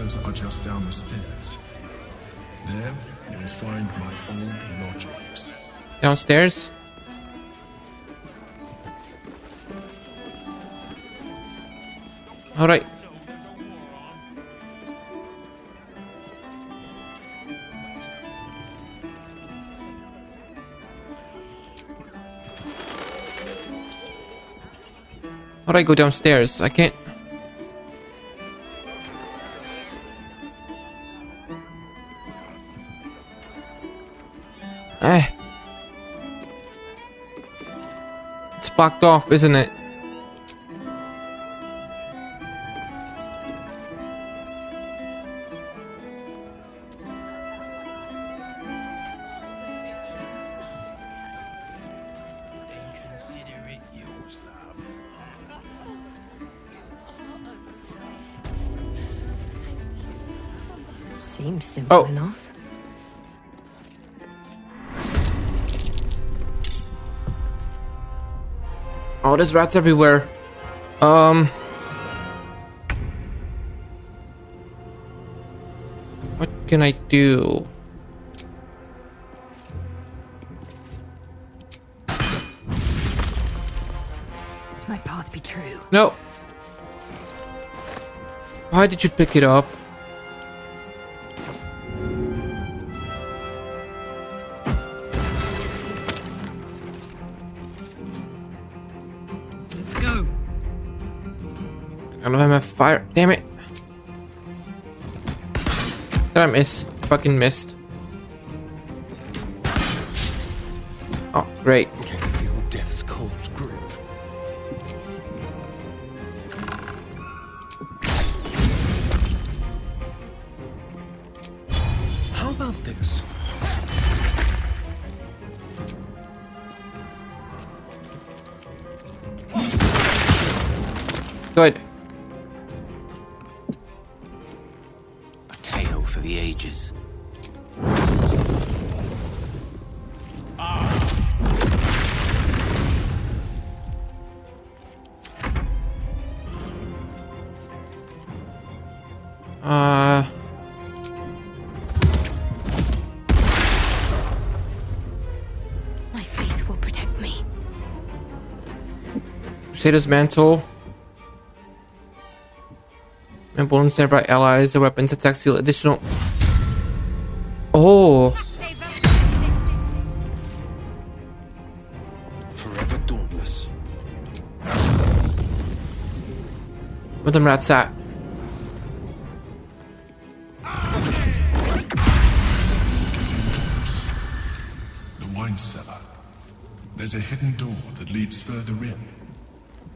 quarters are just down the stairs. There, you will find my old lodgings. Downstairs? Alright. How do I go downstairs? I can't. It's blocked off, isn't it? Seems simple enough. Oh, there's rats everywhere. What can I do? My path be true. No. Why did you pick it up? Let's go. I don't have my fire. Damn it. Did I miss? Fucking missed. Oh, great. Can you feel death's cold grip? How about this? Good. A tale for the ages. My faith will protect me. Crusader's Mantle. Emblem nearby allies, the weapons attacks deal additional. Oh. Forever dauntless. Where the rats at? The wine cellar. There's a hidden door that leads further in.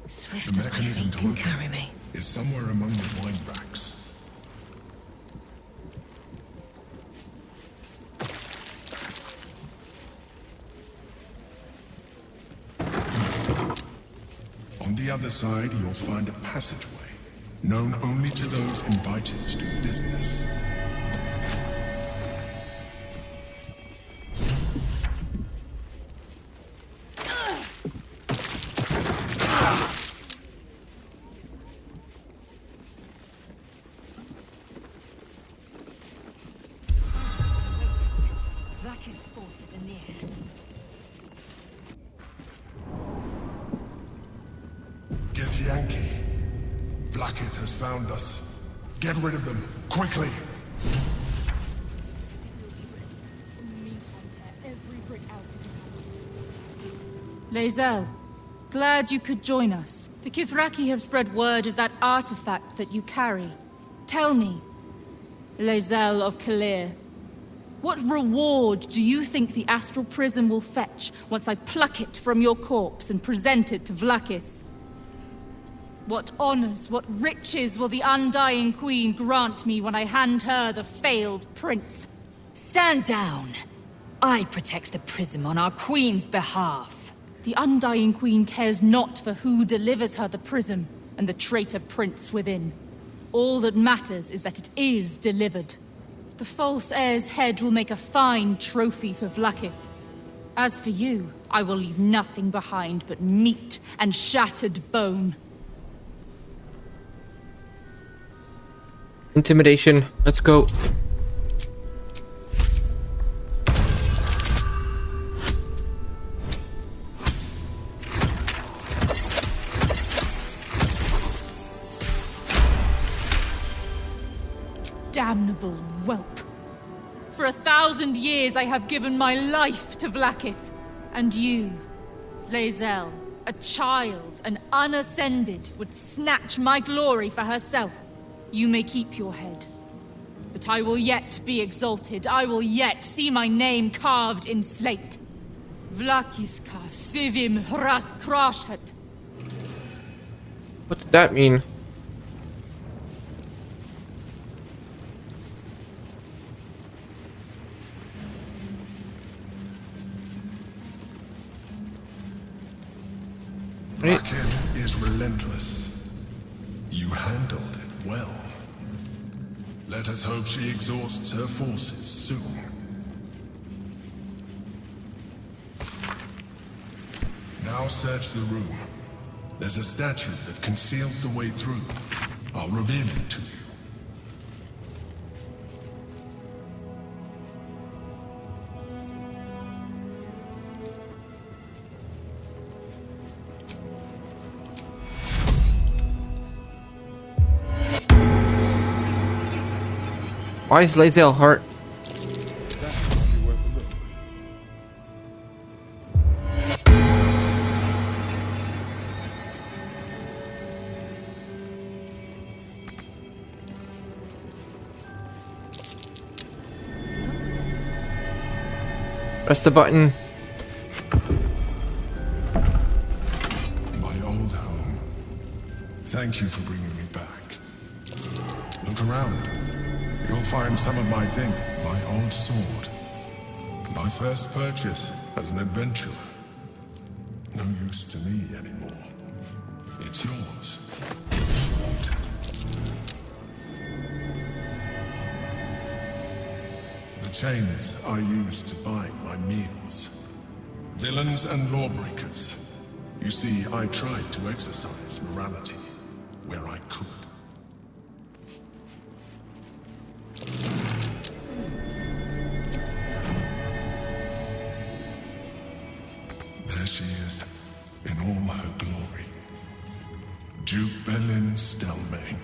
Swift The as my mechanism feet to can open carry me. is somewhere among the wine racks. On the other side, you'll find a passageway, known only to those invited to do business. Vlakith's forces are near. Get Yankee. Vlakith has found us. Get rid of them, quickly! Lae'zel, glad you could join us. The Kithraki have spread word of that artifact that you carry. Tell me, Lae'zel of Kalir, what reward do you think the astral prism will fetch once I pluck it from your corpse and present it to Vlakith? What honors, what riches will the Undying Queen grant me when I hand her the failed prince? Stand down. I protect the prism on our queen's behalf. The Undying Queen cares not for who delivers her the prism and the traitor prince within. All that matters is that it is delivered. The false heir's head will make a fine trophy for Vlakith. As for you, I will leave nothing behind but meat and shattered bone. Intimidation. Let's go. Damnable whelp. For 1,000 years I have given my life to Vlaakith. And you, Lae'zel, a child, an unascended, would snatch my glory for herself. You may keep your head. But I will yet be exalted. I will yet see my name carved in slate. Vlaakithka sivim hrath krashet. What did that mean? Vlaakith is relentless. You handled it well. Let us hope she exhausts her forces soon. Now search the room. There's a statue that conceals the way through. I'll reveal it to you. Why is Lae'zel hurt? Press the button. My old home. Thank you for bringing me back. Look around. You'll find some of my things. My old sword. My first purchase as an adventurer. No use to me anymore. It's yours. The chains I used to buy my meals. Villains and lawbreakers. You see, I tried to exercise morality where I could. There she is, in all her glory. Duke Belin Stelmane,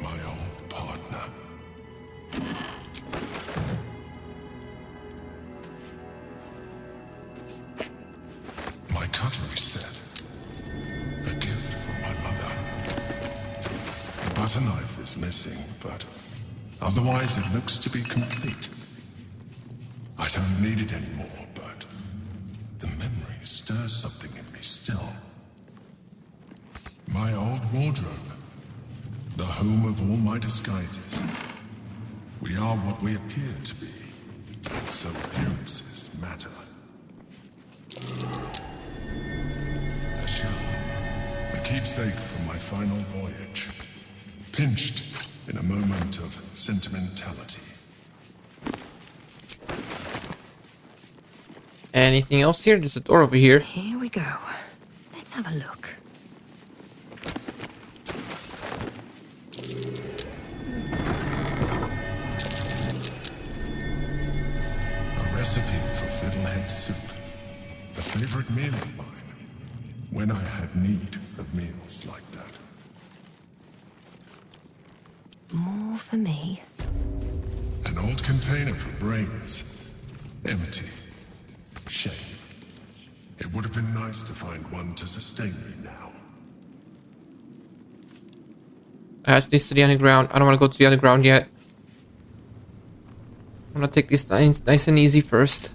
my old partner. My cutlery set, a gift from my mother. The butter knife is missing, but otherwise it looks to be complete. I don't need it anymore, but the memory stirs something in me still. My old wardrobe, the home of all my disguises. We are what we appear to be, and so appearances matter. A shell, a keepsake from my final voyage, pinched in a moment of sentimentality. Anything else here? There's a door over here. Here we go. Let's have a look. A recipe for fiddlehead soup. A favorite meal of mine. When I had need of meals like that. More for me. An old container for brains. Empty. Shame. It would have been nice to find one to sustain me now. Add this to the underground. I don't want to go to the underground yet. I'm gonna take this nice and easy first.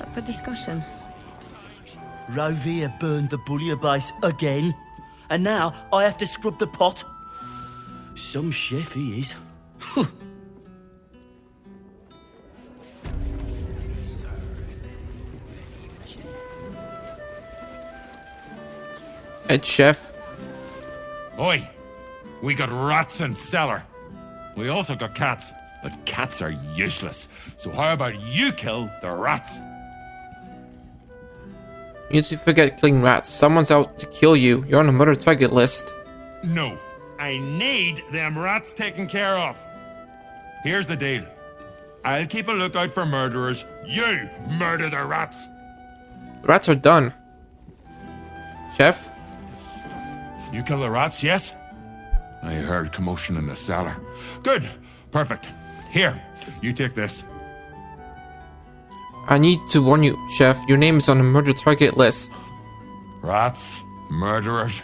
up for discussion. Rovia burned the bullier base again, and now I have to scrub the pot. Some chef he is. Head chef. Oi! We got rats in cellar. We also got cats, but cats are useless. So how about you kill the rats? You need to forget killing rats. Someone's out to kill you. You're on a murder target list. No. I need them rats taken care of. Here's the deal. I'll keep a lookout for murderers. You murder the rats. The rats are done. Chef? You kill the rats, yes? I heard commotion in the cellar. Good. Perfect. Here, you take this. I need to warn you, Chef. Your name is on the murder target list. Rats, murderers.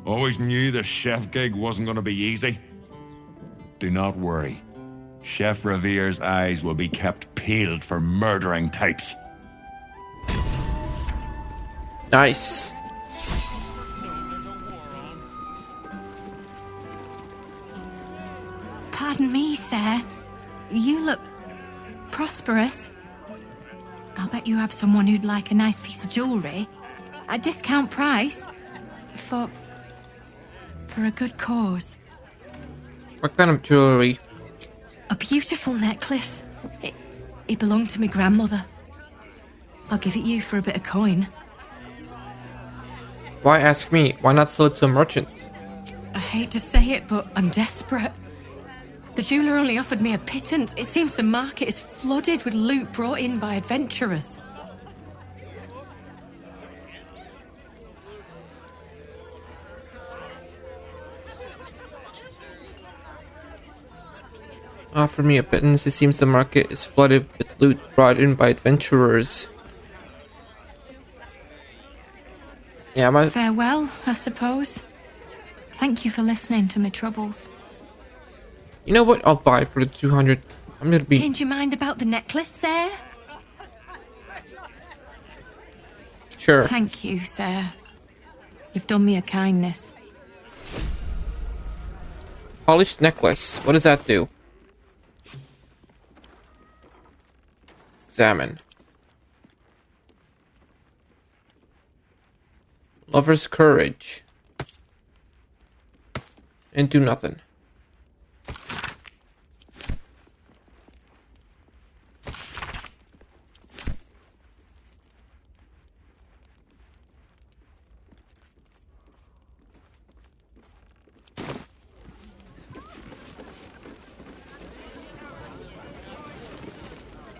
Always knew the chef gig wasn't going to be easy. Do not worry. Chef Revere's eyes will be kept peeled for murdering types. Nice. Pardon me, sir. You look prosperous. I'll bet you have someone who'd like a nice piece of jewellery. At discount price. For a good cause. What kind of jewelry? A beautiful necklace. It belonged to my grandmother. I'll give it you for a bit of coin. Why ask me? Why not sell it to a merchant? I hate to say it, but I'm desperate. The jeweller only offered me a pittance. It seems the market is flooded with loot brought in by adventurers. Offer me a pittance. It seems the market is flooded with loot brought in by adventurers. Yeah, Farewell, I suppose. Thank you for listening to my troubles. You know what? I'll buy it for the 200. I'm gonna be. Change your mind about the necklace, sir? Sure. Thank you, sir. You've done me a kindness. Polished necklace. What does that do? Examine. Lover's courage. And do nothing.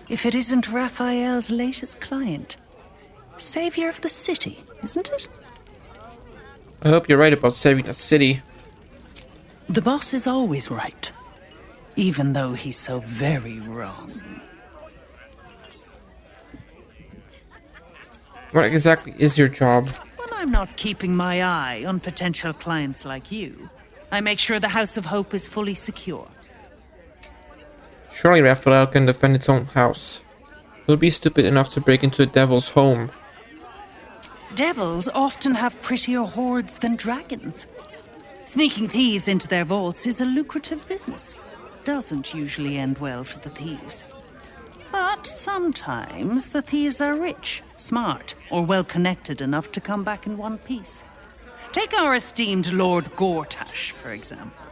If it isn't Raphael's latest client. Savior of the city, isn't it? I hope you're right about saving the city. The boss is always right. Even though he's so very wrong. What exactly is your job? When I'm not keeping my eye on potential clients like you, I make sure the House of Hope is fully secure. Surely Raphael can defend its own house. Who'd be stupid enough to break into a devil's home? Devils often have prettier hoards than dragons. Sneaking thieves into their vaults is a lucrative business. Doesn't usually end well for the thieves. But sometimes the thieves are rich, smart, or well-connected enough to come back in one piece. Take our esteemed Lord Gortash, for example.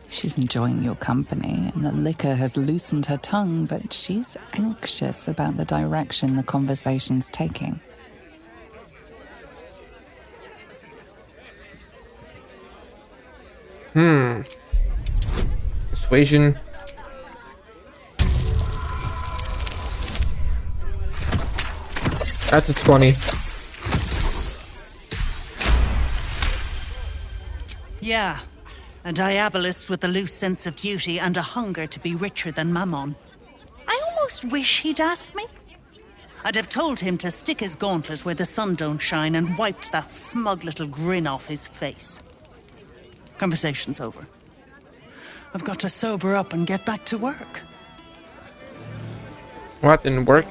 She's enjoying your company, and the liquor has loosened her tongue, but she's anxious about the direction the conversation's taking. Persuasion. That's a 20. Yeah, a diabolist with a loose sense of duty and a hunger to be richer than Mammon. I almost wish he'd asked me. I'd have told him to stick his gauntlet where the sun don't shine and wiped that smug little grin off his face. Conversation's over. I've got to sober up and get back to work. What, didn't work?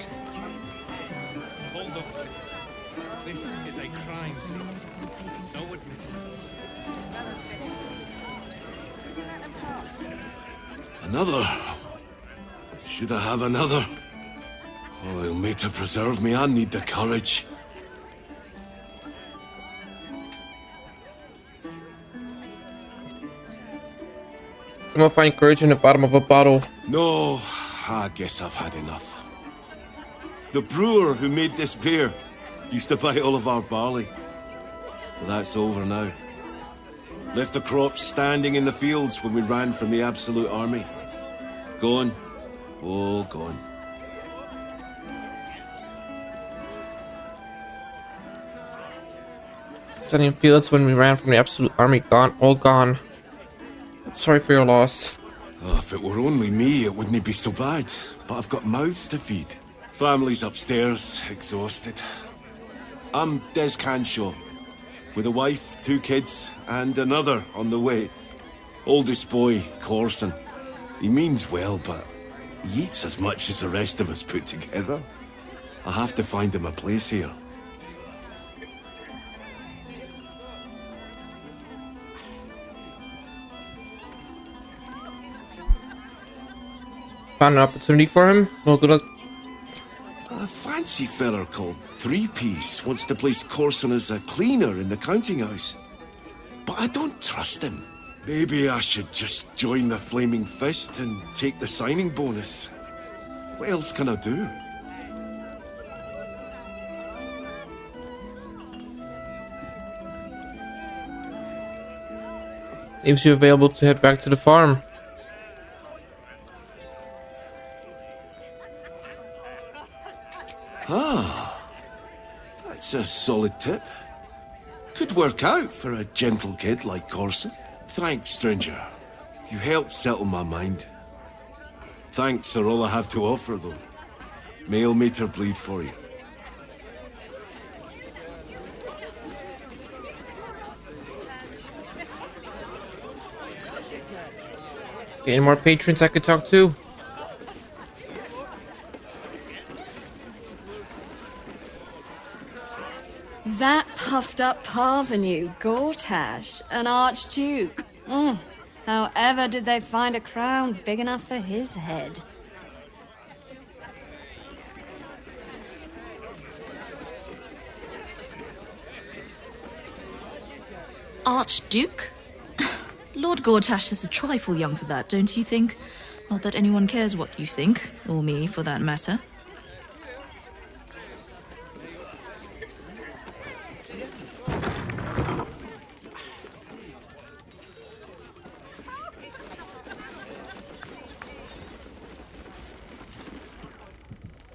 Another. Should I have another? Oh, he'll make to preserve me. I need the courage. I'm gonna find courage in the bottom of a bottle. No, I guess I've had enough. The brewer who made this beer used to buy all of our barley. Well, that's over now. Left the crops standing in the fields when we ran from the Absolute Army. Gone. All gone. Standing fields when we ran from the Absolute Army, gone, all gone. Sorry for your loss. Oh, if it were only me, it wouldn't be so bad. But I've got mouths to feed. Family's upstairs, exhausted. I'm Des Canshaw, with a wife, 2 kids, and another on the way. Oldest boy, Corson. He means well, but he eats as much as the rest of us put together. I have to find him a place here. Found an opportunity for him. Well, good luck. A fancy feller called Three-Piece wants to place Corson as a cleaner in the counting house. But I don't trust him. Maybe I should just join the Flaming Fist and take the signing bonus. What else can I do? Leaves you available to head back to the farm. Ah, that's a solid tip. Could work out for a gentle kid like Corson. Thanks, stranger. You helped settle my mind. Thanks are all I have to offer, though. Mail meter bleed for you. Any more patrons I could talk to? That puffed up parvenu, Gortash, an archduke. However did they find a crown big enough for his head? Archduke? Lord Gortash is a trifle young for that, don't you think? Not that anyone cares what you think, or me for that matter.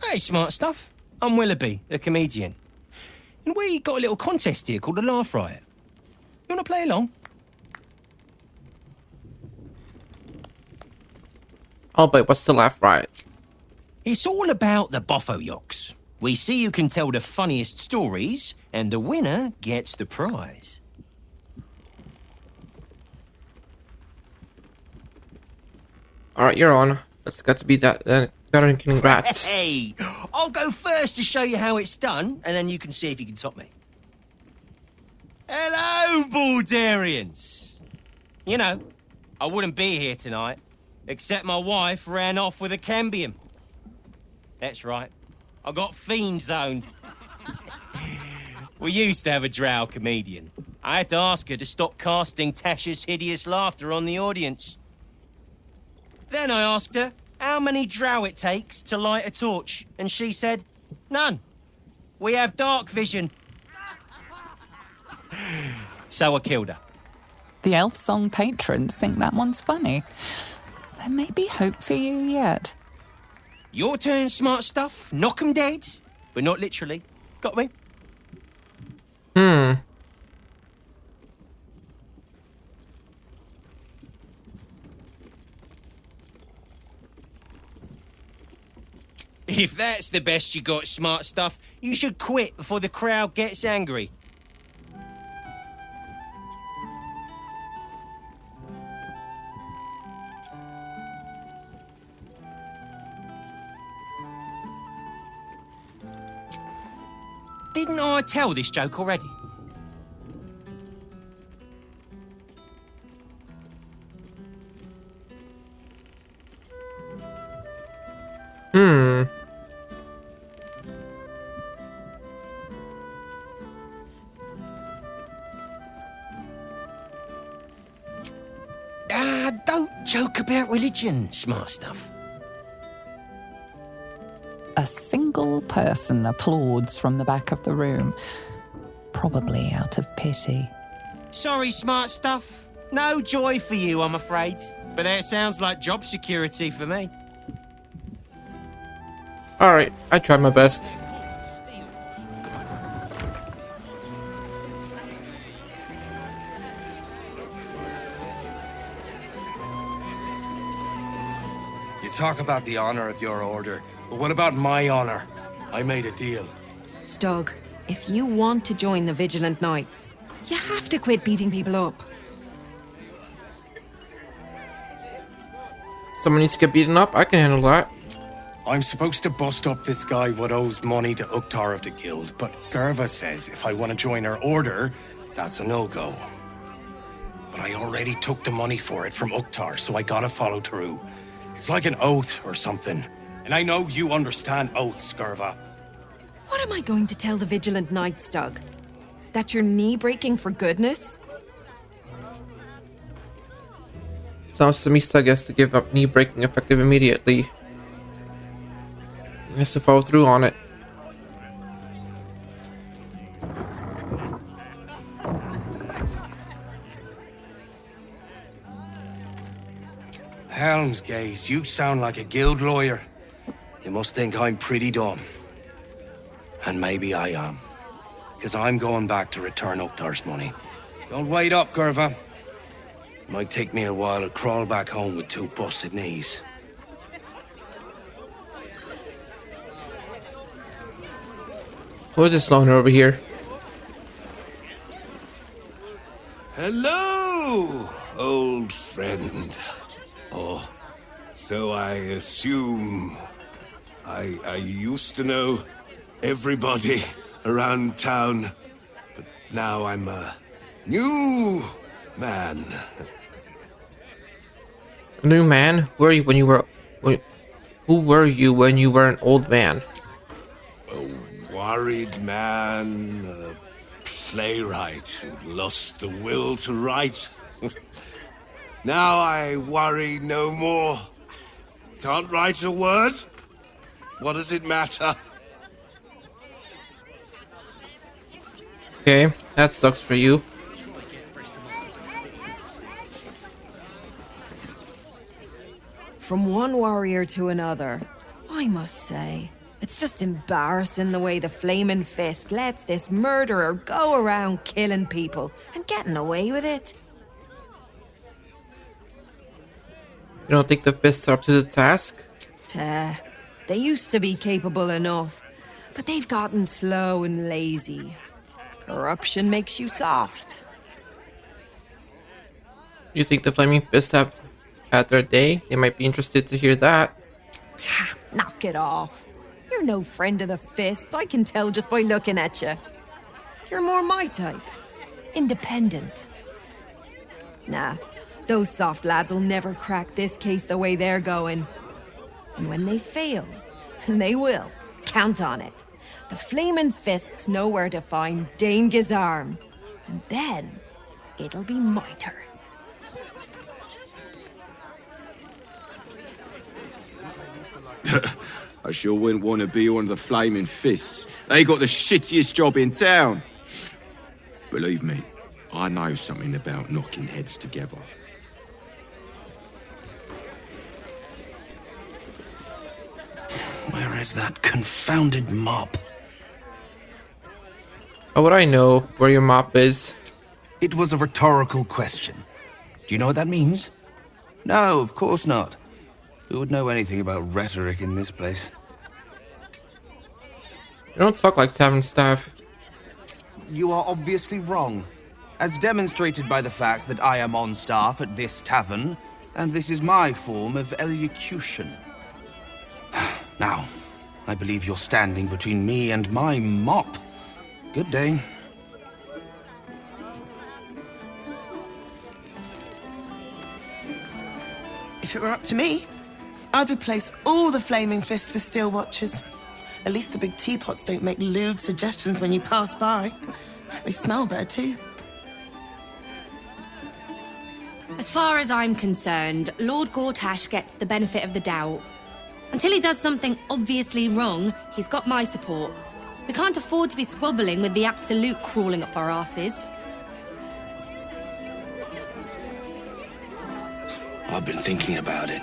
Hey, smart stuff. I'm Willoughby, the comedian. And we got a little contest here called the Laugh Riot. You want to play along? Oh, but what's the laugh riot? It's all about the Boffo-Yoks. We see who can tell the funniest stories, and the winner gets the prize. Alright, you're on. That's got to be that then. Congrats. Hey, I'll go first to show you how it's done, and then you can see if you can top me. Hello, Baldurians! You know, I wouldn't be here tonight, except my wife ran off with a cambium. That's right, I got fiend zoned. We used to have a drow comedian. I had to ask her to stop casting Tasha's hideous laughter on the audience. Then I asked her how many drow it takes to light a torch, and she said, none. We have dark vision. So I killed her. The Elfsong patrons think that one's funny. There may be hope for you yet. Your turn, smart stuff. Knock 'em dead, but not literally. Got me? If that's the best you got, smart stuff, you should quit before the crowd gets angry. Didn't I tell this joke already? talk about religion, smart stuff. A single person applauds from the back of the room, probably out of pity. Sorry, smart stuff. No joy for you, I'm afraid. But that sounds like job security for me. Alright, I tried my best. You talk about the honor of your order, but what about my honor? I made a deal. Stug, if you want to join the Vigilant Knights, you have to quit beating people up. Someone needs to get beaten up? I can handle that. I'm supposed to bust up this guy what owes money to Uktar of the Guild, but Gerva says if I want to join her order, that's a no-go. But I already took the money for it from Uktar, so I gotta follow through. It's like an oath or something. And I know you understand oaths, Gerva. What am I going to tell the Vigilant Knights, Stug? That you're knee-breaking for goodness? Sounds to me Stug has to give up knee breaking effective immediately. He has to follow through on it. Helmsgaze, you sound like a guild lawyer. You must think I'm pretty dumb. And maybe I am. Because I'm going back to return Uktar's money. Don't wait up, Gerva. It might take me a while to crawl back home with 2 busted knees. Who is this loner over here? Hello, old friend. Oh, so I assume I used to know everybody around town, but now I'm a new man. A new man? Who were you when you were... Who were you when you were an old man? A worried man, a playwright who lost the will to write. Now I worry no more. Can't write a word? What does it matter? Okay, that sucks for you. From one warrior to another, I must say, it's just embarrassing the way the Flaming Fist lets this murderer go around killing people and getting away with it. You don't think the fists are up to the task? They used to be capable enough, but they've gotten slow and lazy. Corruption makes you soft. You think the Flaming Fists have had their day? They might be interested to hear that. Knock it off. You're no friend of the Fists, I can tell just by looking at you. You're more my type. Independent. Nah, those soft lads will never crack this case the way they're going. And when they fail, and they will, count on it, the Flaming Fists know where to find Dane Gizarm. And then, it'll be my turn. I sure wouldn't want to be one of the Flaming Fists. They got the shittiest job in town. Believe me, I know something about knocking heads together. Where is that confounded mop? How would I know where your mop is? It was a rhetorical question. Do you know what that means? No, of course not. Who would know anything about rhetoric in this place? You don't talk like tavern staff. You are obviously wrong, as demonstrated by the fact that I am on staff at this tavern, and this is my form of elocution. Now, I believe you're standing between me and my mop. Good day. If it were up to me, I'd replace all the Flaming Fists with Steel Watchers. At least the big teapots don't make lewd suggestions when you pass by. They smell better too. A As far as I'm concerned, Lord Gortash gets the benefit of the doubt. Until he does something obviously wrong, he's got my support. We can't afford to be squabbling with the Absolute crawling up our asses. I've been thinking about it.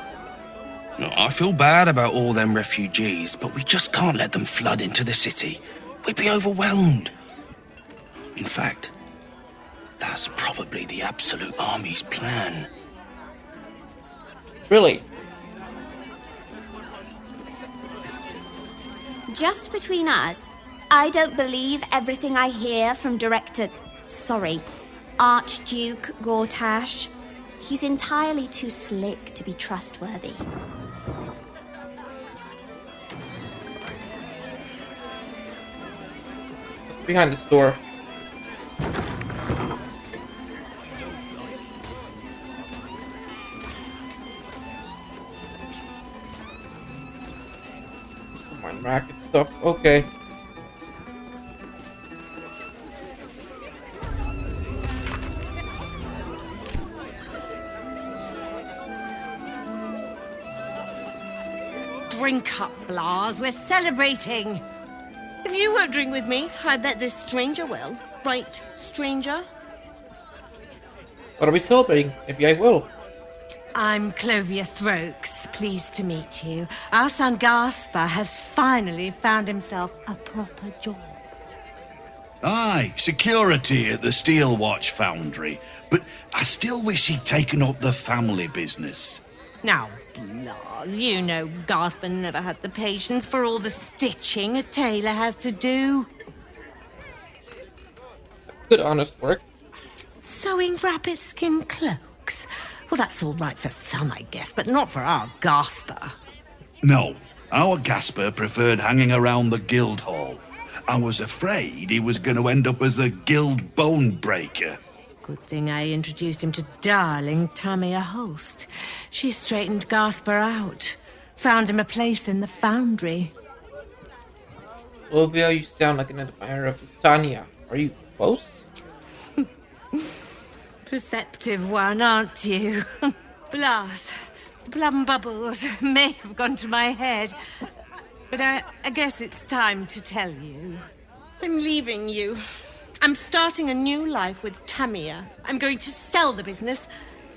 No, I feel bad about all them refugees, but we just can't let them flood into the city. We'd be overwhelmed. In fact, that's probably the Absolute Army's plan. Really? Just between us, I don't believe everything I hear from Archduke Gortash. He's entirely too slick to be trustworthy. Behind this door. Mine racket stuff. Okay. Drink up, Blas. We're celebrating. If you won't drink with me, I bet this stranger will. Right, stranger? What are we celebrating? Maybe I will. I'm Clovia Throaks. Pleased to meet you. Our son Gaspar has finally found himself a proper job. Aye, security at the Steel Watch Foundry. But I still wish he'd taken up the family business. Now, Blas, you know Gaspar never had the patience for all the stitching a tailor has to do. Good honest work. Sewing rabbit skin cloaks. Well, that's all right for some, I guess, but not for our Gaspar. No, our Gaspar preferred hanging around the guild hall. I was afraid he was going to end up as a guild bone breaker. Good thing I introduced him to darling Tamia Holst. She straightened Gaspar out. Found him a place in the foundry. Olivia, you sound like an admirer of this Tanya. Are you close? Perceptive one, aren't you? Blas, the plum bubbles may have gone to my head. But I guess it's time to tell you. I'm leaving you. I'm starting a new life with Tamia. I'm going to sell the business.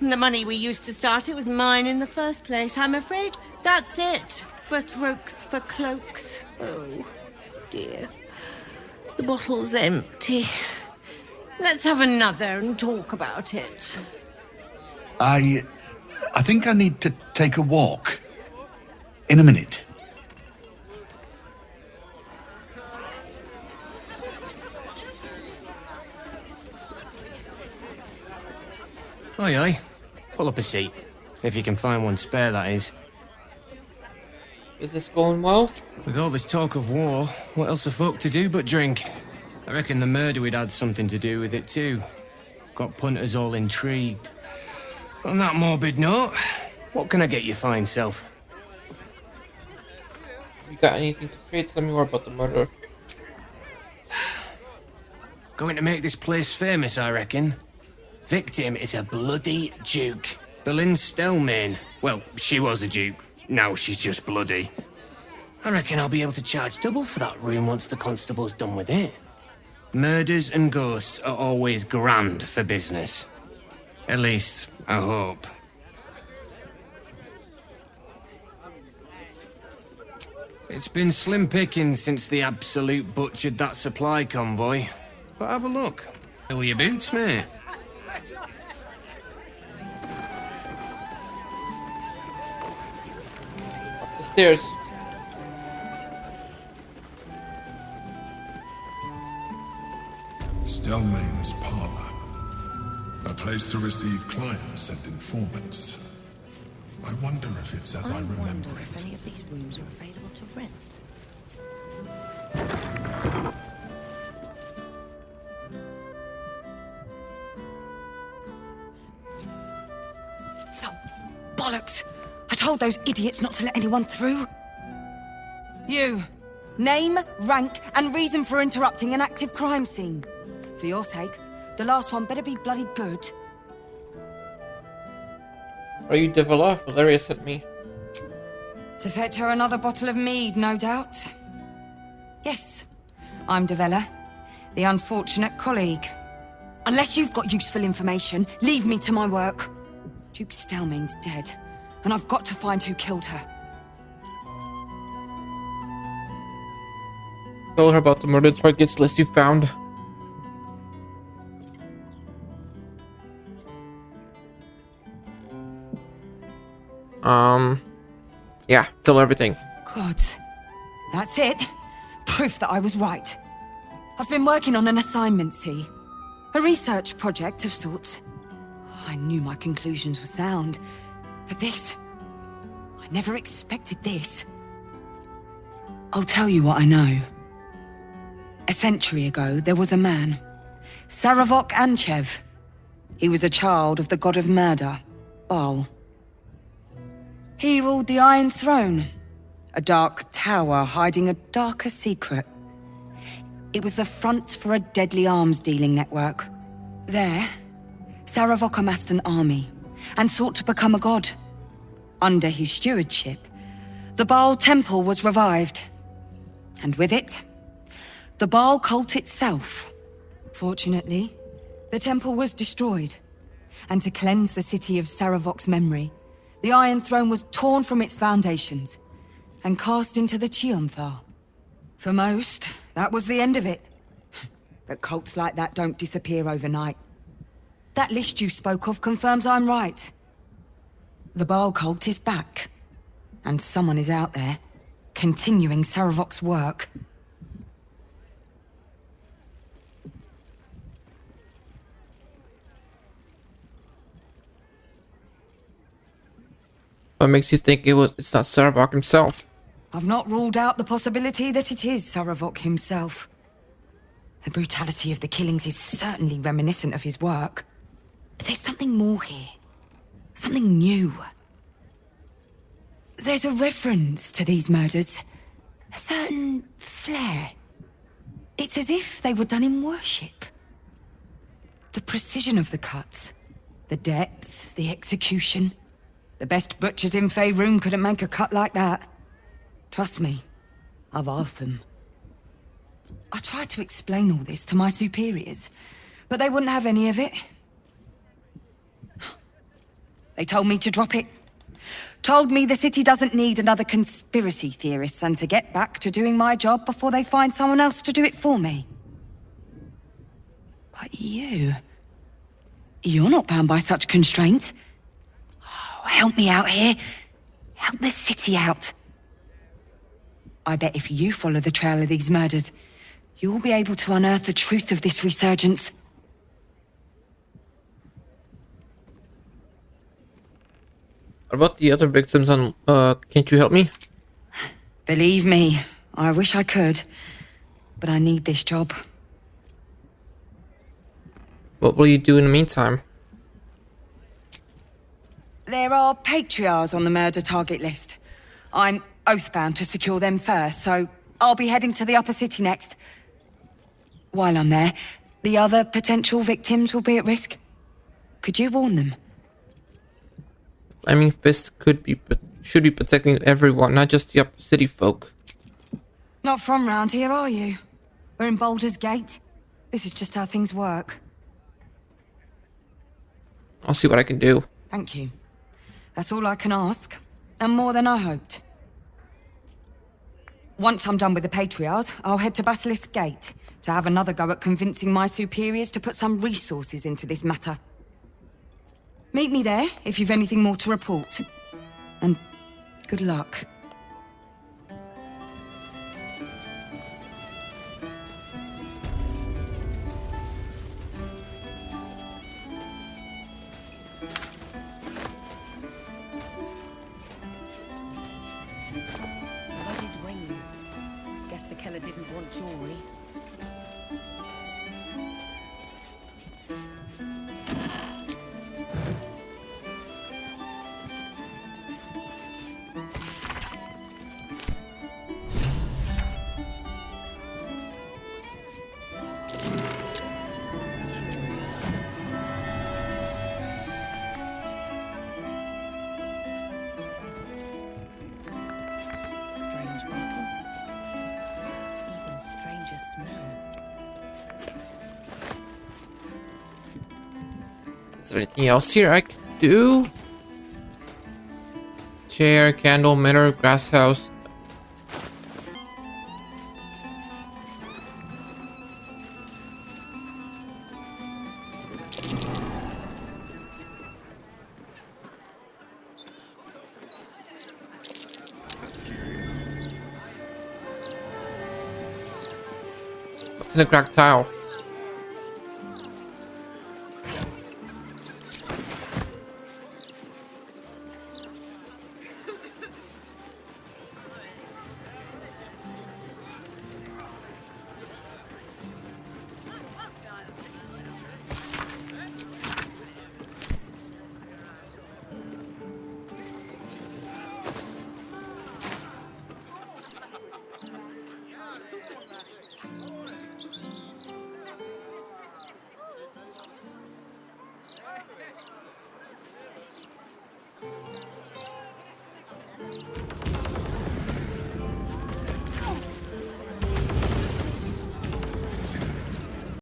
The money we used to start it was mine in the first place. I'm afraid that's it. For Throaks, for cloaks. Oh, dear. The bottle's empty. Let's have another and talk about it. I think I need to take a walk. In a minute. Aye, aye. Pull up a seat. If you can find one spare, that is. Is this going well? With all this talk of war, what else the folk to do but drink? I reckon the murder we'd had something to do with it too. Got punters all intrigued. On that morbid note, what can I get you fine self? You got anything to trade? Tell me more about the murder. Going to make this place famous, I reckon. Victim is a bloody duke. Boleyn Stelmane. Well, she was a duke. Now she's just bloody. I reckon I'll be able to charge double for that room once the constable's done with it. Murders and ghosts are always grand for business. At least, I hope. It's been slim pickings since the Absolute butchered that supply convoy. But have a look. Fill your boots, mate. Up the stairs. Stelmane's parlor. A place to receive clients and informants. I wonder if it's as I remember it. Any of these rooms are available to rent. Bollocks! I told those idiots not to let anyone through. You. Name, rank, and reason for interrupting an active crime scene. For your sake, the last one better be bloody good. Are you Devila? Valeria sent me. To fetch her another bottle of mead, no doubt. Yes, I'm Devella, the unfortunate colleague. Unless you've got useful information, leave me to my work. Duke Stelmane's dead, and I've got to find who killed her. Tell her about the murder targets list you found. Yeah, tell her everything. God, that's it. Proof that I was right. I've been working on an assignment, see? A research project of sorts. I knew my conclusions were sound, but this... I never expected this. I'll tell you what I know. A century ago, there was a man, Saravok Anchev. He was a child of the god of murder, Baal. He ruled the Iron Throne, a dark tower hiding a darker secret. It was the front for a deadly arms-dealing network. There, Saravok amassed an army and sought to become a god. Under his stewardship, the Baal Temple was revived. And with it, the Baal cult itself. Fortunately, the temple was destroyed, and to cleanse the city of Saravok's memory, the Iron Throne was torn from its foundations and cast into the Chionthar. For most, that was the end of it. But cults like that don't disappear overnight. That list you spoke of confirms I'm right. The Baal cult is back, and someone is out there, continuing Saravok's work. What makes you think it's not Saravok himself? I've not ruled out the possibility that it is Saravok himself. The brutality of the killings is certainly reminiscent of his work. But there's something more here. Something new. There's a reference to these murders. A certain flair. It's as if they were done in worship. The precision of the cuts. The depth, the execution. The best butchers in Faerun couldn't make a cut like that. Trust me, I've asked them. I tried to explain all this to my superiors, but they wouldn't have any of it. They told me to drop it. Told me the city doesn't need another conspiracy theorist and to get back to doing my job before they find someone else to do it for me. But you're not bound by such constraints. Help me out here. Help the city out. I bet if you follow the trail of these murders, you'll be able to unearth the truth of this resurgence. What about the other victims on, can't you help me? Believe me, I wish I could, but I need this job. What will you do in the meantime? There are patriarchs on the murder target list. I'm oathbound to secure them first, so I'll be heading to the upper city next. While I'm there, the other potential victims will be at risk. Could you warn them? Flaming Fist should be protecting everyone, not just the upper city folk. Not from round here, are you? We're in Baldur's Gate. This is just how things work. I'll see what I can do. Thank you. That's all I can ask, and more than I hoped. Once I'm done with the Patriarchs, I'll head to Basilisk Gate to have another go at convincing my superiors to put some resources into this matter. Meet me there if you've anything more to report. And good luck. Didn't want jewelry. Is there anything else here I can do? Chair, candle, mirror, grass house. What's in the cracked tile?